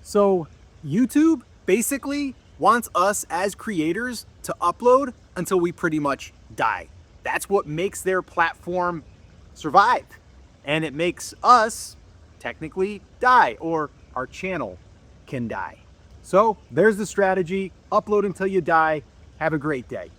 So, YouTube basically wants us as creators to upload until we pretty much die. That's what makes their platform survive. And it makes us technically die, or our channel can die. So, there's the strategy upload until you die. Have a great day.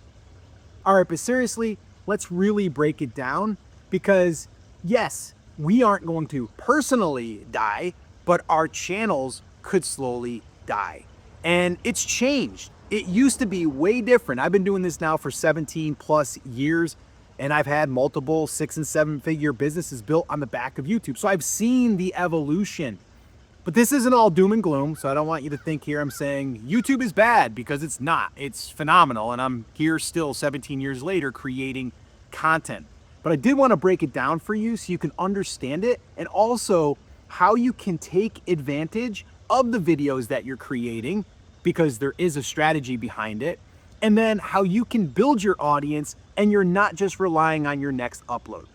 All right, but seriously, let's really break it down because, yes, we aren't going to personally die, but our channels could slowly die. And it's changed. It used to be way different. I've been doing this now for 17 plus years, and I've had multiple 6 and 7 figure businesses built on the back of YouTube. So I've seen the evolution. But this isn't all doom and gloom, so I don't want you to think here I'm saying YouTube is bad, because it's not. It's phenomenal, and I'm here still 17 years later creating content. But I did want to break it down for you so you can understand it, and also how you can take advantage of the videos that you're creating, because there is a strategy behind it, and then how you can build your audience and you're not just relying on your next upload.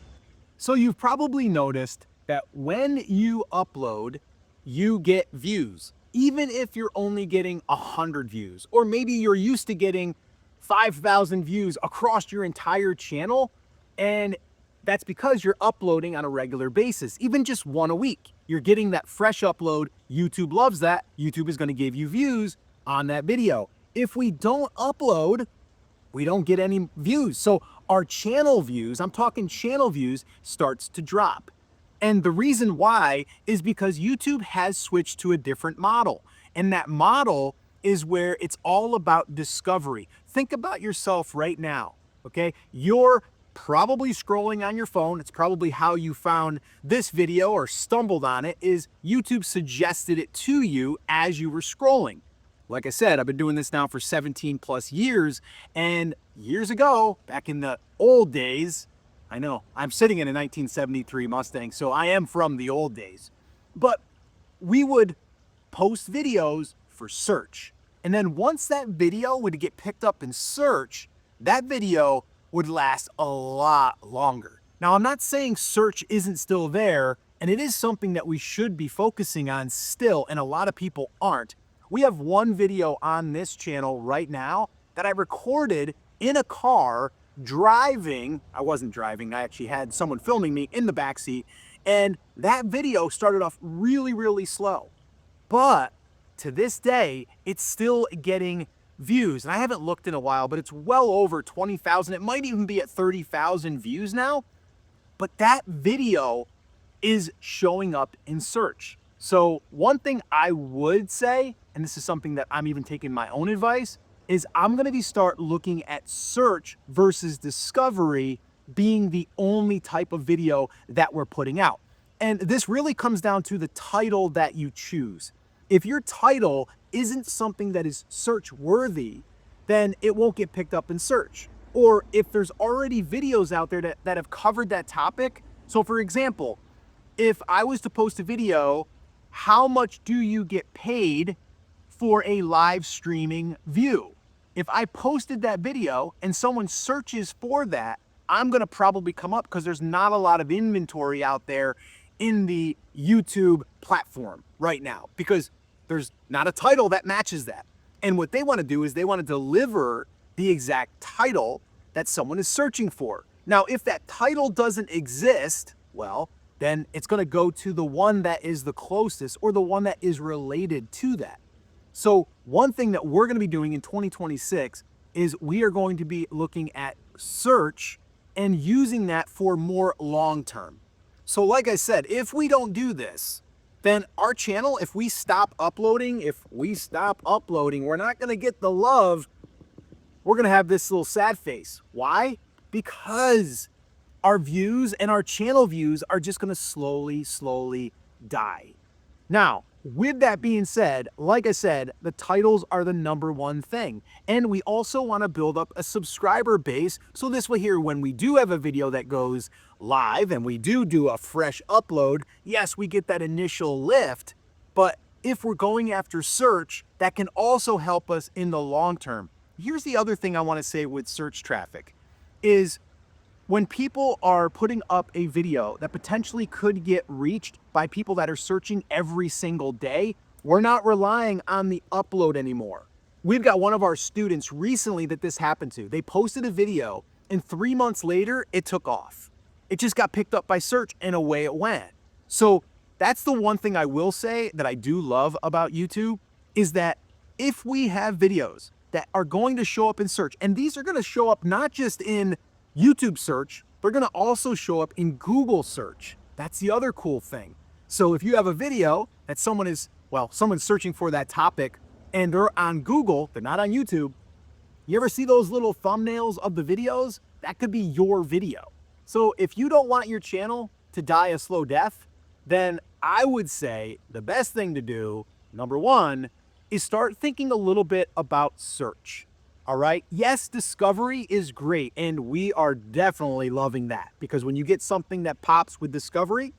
So you've probably noticed that when you upload, you get views, even if you're only getting 100 views, or maybe you're used to getting 5,000 views across your entire channel. And that's because you're uploading on a regular basis, even just one a week. You're getting that fresh upload. YouTube loves that. YouTube is going to give you views on that video. If we don't upload, we don't get any views. So our channel views, I'm talking channel views, starts to drop. And the reason why is because YouTube has switched to a different model. And that model is where it's all about discovery. Think about yourself right now, okay? You're probably scrolling on your phone. It's probably how you found this video or stumbled on it, is YouTube suggested it to you as you were scrolling. Like I said, I've been doing this now for 17 plus years. And years ago, back in the old days, I know, I'm sitting in a 1973 Mustang, so I am from the old days. But we would post videos for search. And then once that video would get picked up in search, that video would last a lot longer. Now, I'm not saying search isn't still there, and it is something that we should be focusing on still, and a lot of people aren't. We have one video on this channel right now that I recorded in a car driving. I wasn't driving, I actually had someone filming me in the backseat, and that video started off really, really slow. But to this day, it's still getting views. And I haven't looked in a while, but it's well over 20,000. It might even be at 30,000 views now. But that video is showing up in search. So one thing I would say, and this is something that I'm even taking my own advice, is I'm going to start looking at search versus discovery being the only type of video that we're putting out. And this really comes down to the title that you choose. If your title isn't something that is search worthy, then it won't get picked up in search. Or if there's already videos out there that have covered that topic. So for example, if I was to post a video, how much do you get paid for a live streaming view? If I posted that video and someone searches for that, I'm gonna probably come up, because there's not a lot of inventory out there in the YouTube platform right now, because there's not a title that matches that. And what they wanna do is they wanna deliver the exact title that someone is searching for. Now, if that title doesn't exist, well, then it's gonna go to the one that is the closest, or the one that is related to that. So one thing that we're going to be doing in 2026 is we are going to be looking at search and using that for more long term. So like I said, if we don't do this, then our channel, if we stop uploading, we're not going to get the love. We're going to have this little sad face. Why? Because our views and our channel views are just going to slowly die. Now, with that being said, like I said, the titles are the number one thing. And we also want to build up a subscriber base. So this way here, when we do have a video that goes live and we do a fresh upload, yes, we get that initial lift. But if we're going after search, that can also help us in the long term. Here's the other thing I want to say with search traffic is, when people are putting up a video that potentially could get reached by people that are searching every single day, We're not relying on the upload anymore. We've got one of our students recently that this happened to. They posted a video and 3 months later, it took off. It just got picked up by search and away it went. So that's the one thing I will say that I do love about YouTube is that if we have videos that are going to show up in search, and these are going to show up not just in YouTube search, they're going to also show up in Google search. That's the other cool thing. So if you have a video that someone's searching for that topic and they're on Google, they're not on YouTube, you ever see those little thumbnails of the videos? That could be your video. So if you don't want your channel to die a slow death, then I would say the best thing to do, number one, is start thinking a little bit about search. All right. Yes, discovery is great. And we are definitely loving that because when you get something that pops with discovery,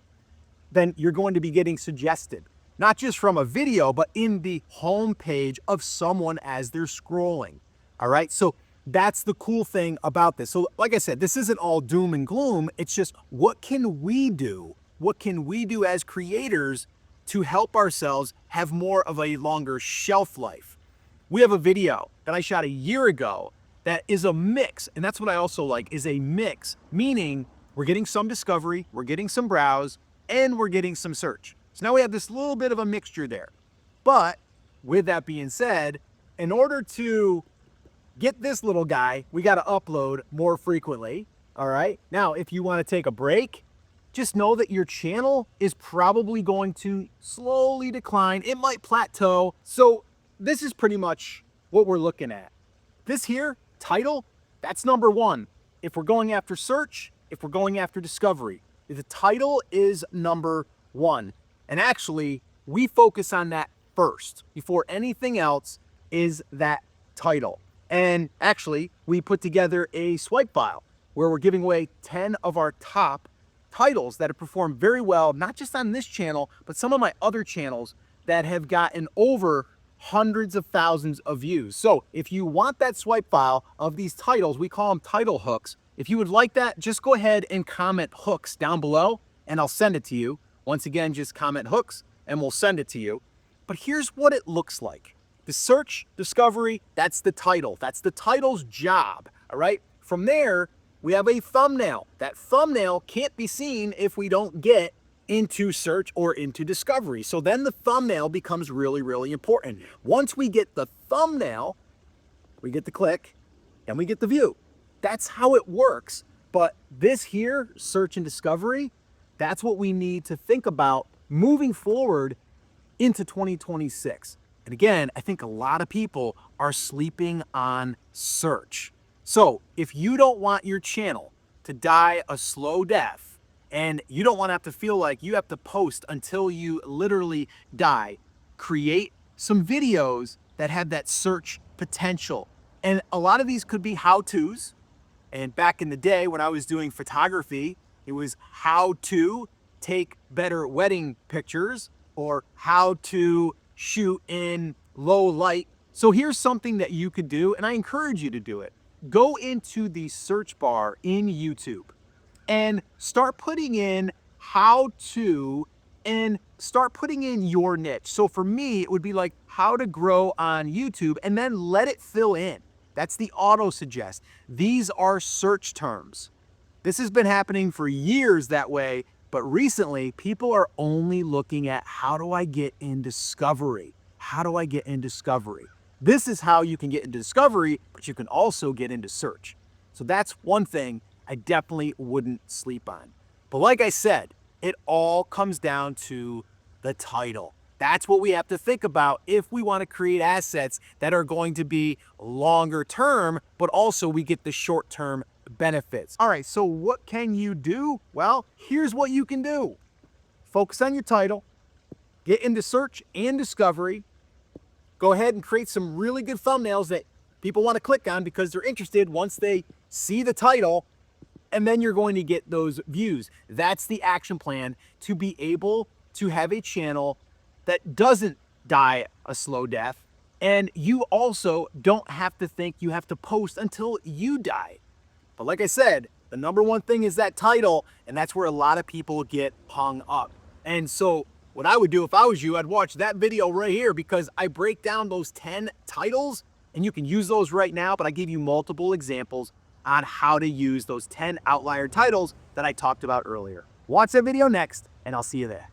then you're going to be getting suggested, not just from a video, but in the home page of someone as they're scrolling. All right. So that's the cool thing about this. So like I said, this isn't all doom and gloom. It's just what can we do? What can we do as creators to help ourselves have more of a longer shelf life? We have a video that I shot a year ago that is a mix. And that's what I also like is a mix, meaning we're getting some discovery, we're getting some browse, and we're getting some search. So now we have this little bit of a mixture there. But with that being said, in order to get this little guy, we got to upload more frequently. All right. Now, if you want to take a break, just know that your channel is probably going to slowly decline. It might plateau. So this is pretty much what we're looking at. This here, title, that's number one. If we're going after search, if we're going after discovery, the title is number one. And actually, we focus on that first. Before anything else is that title. And actually, we put together a swipe file where we're giving away 10 of our top titles that have performed very well, not just on this channel, but some of my other channels that have gotten over hundreds of thousands of views. So if you want that swipe file of these titles, we call them title hooks. If you would like that, just go ahead and comment hooks down below and I'll send it to you. Once again, just comment hooks and we'll send it to you. But here's what it looks like. The search, discovery, that's the title. That's the title's job, all right? From there, we have a thumbnail. That thumbnail can't be seen if we don't get into search or into discovery. So then the thumbnail becomes really, really important. Once we get the thumbnail, we get the click and we get the view. That's how it works. But this here, search and discovery, that's what we need to think about moving forward into 2026. And again, I think a lot of people are sleeping on search. So if you don't want your channel to die a slow death and you don't want to have to feel like you have to post until you literally die, create some videos that have that search potential. And a lot of these could be how-tos. And back in the day when I was doing photography, it was how to take better wedding pictures or how to shoot in low light. So here's something that you could do, and I encourage you to do it. Go into the search bar in YouTube and start putting in how to and start putting in your niche. So for me, it would be like how to grow on YouTube and then let it fill in. That's the auto suggest. These are search terms. This has been happening for years that way, but recently people are only looking at how do I get in discovery? How do I get in discovery? This is how you can get into discovery, but you can also get into search. So that's one thing I definitely wouldn't sleep on. But like I said, it all comes down to the title. That's what we have to think about if we want to create assets that are going to be longer term, but also we get the short term benefits. All right, so what can you do? Well, here's what you can do. Focus on your title, get into search and discovery, go ahead and create some really good thumbnails that people want to click on because they're interested once they see the title, and then you're going to get those views. That's the action plan to be able to have a channel that doesn't die a slow death, and you also don't have to think you have to post until you die. But like I said, the number one thing is that title, and that's where a lot of people get hung up. And so What I would do if I was you, I'd watch that video right here because I break down those 10 titles and you can use those right now, but I give you multiple examples on how to use those 10 outlier titles that I talked about earlier. Watch that video next and I'll see you there.